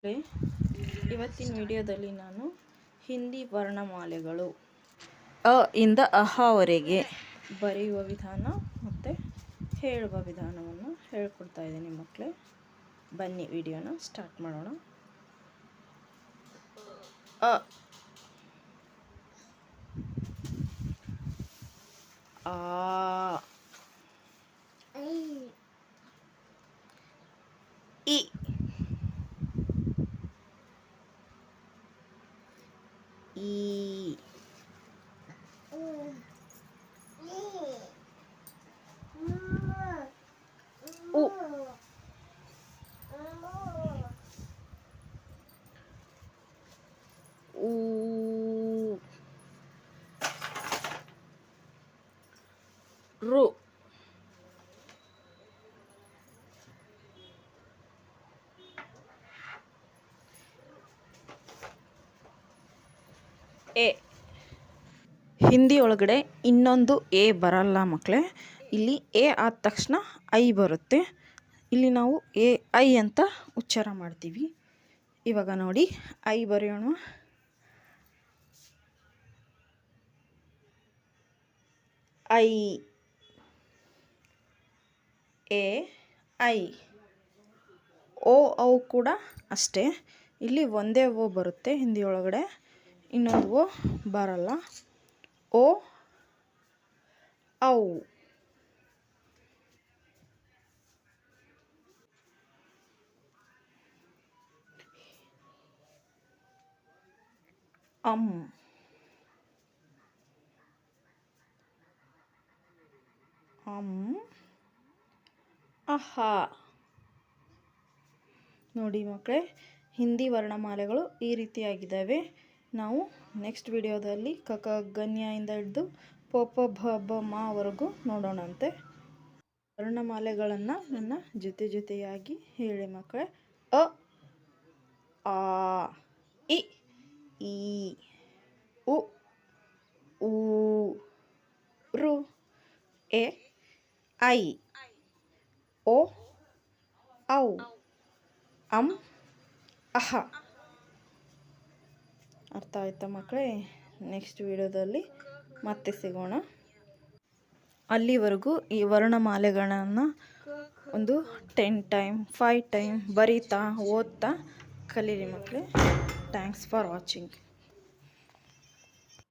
ಇವತ್ತಿನ ವಿಡಿಯೋದಲ್ಲಿ ನಾನು ಹಿಂದಿ ವರ್ಣಮಾಲೆಗಳು ಅ ಇಂದ ಅಹವರೆಗೆ ಬರೆಯುವ ವಿಧಾನ ಮತ್ತು ಹೇಳುವ ವಿಧಾನವನ್ನು ಹೇಳ್ಕೊಡ್ತಾ ಇದ್ದೀನಿ ಮಕ್ಕಳೇ. ಬನ್ನಿ ವಿಡಿಯೋನ ಸ್ಟಾರ್ಟ್ ಮಾಡೋಣ. ಅ ಆ ಇ ಈ ಉ ಊ ರು ಎ. ಹಿಂದಿ ಒಳಗಡೆ ಇನ್ನೊಂದು ಎ ಬರಲ್ಲ ಮಕ್ಕಳೇ. ಇಲ್ಲಿ ಎ ಆದ ತಕ್ಷಣ ಐ ಬರುತ್ತೆ. ಇಲ್ಲಿ ನಾವು ಎ ಐ ಅಂತ ಉಚ್ಚಾರ ಮಾಡ್ತೀವಿ. ಇವಾಗ ನೋಡಿ ಐ ಬರೆಯೋಣ. I A I. ಓ ಔ ಕೂಡ ಅಷ್ಟೇ. ಇಲ್ಲಿ ಒಂದೇ ಓ ಬರುತ್ತೆ ಹಿಂದಿ ಒಳಗಡೆ, ಇನ್ನೊಂದು ಓ ಬರಲ್ಲ. ಓ ಔ. ಅಂ. ಅಂ ಅಹ. ನೋಡಿ ಮಕ್ಕಳೇ, ಹಿಂದಿ ವರ್ಣಮಾಲೆಗಳು ಈ ರೀತಿಯಾಗಿದ್ದಾವೆ. ನಾವು ನೆಕ್ಸ್ಟ್ ವಿಡಿಯೋದಲ್ಲಿ ಕ ಕ ಗನ್ಯದಿಂದ ಹಿಡಿದು ಪ ಪ ಭ ಬ ಮಾವರೆಗೂ ನೋಡೋಣಂತೆ. ವರ್ಣಮಾಲೆಗಳನ್ನು ನನ್ನ ಜೊತೆಯಾಗಿ ಹೇಳಿ ಮಕ್ಕಳೇ. ಅ ಆ ಇ ಈ ಉ ಊ ರು ಎ ಐ ಓ ಔ ಅಂ ಅಹ. ಅರ್ಥ ಆಯ್ತಾ ಮಕ್ಕಳೇ? ನೆಕ್ಸ್ಟ್ ವಿಡಿಯೋದಲ್ಲಿ ಮತ್ತೆ ಸಿಗೋಣ. ಅಲ್ಲಿವರೆಗೂ ಈ ವರ್ಣಮಾಲೆಗಳನ್ನು ಒಂದು 10 ಟೈಮ್ 5 ಟೈಮ್ ಬರೀತಾ ಓದ್ತಾ ಕಲೀರಿ ಮಕ್ಕಳೇ. Thanks for watching.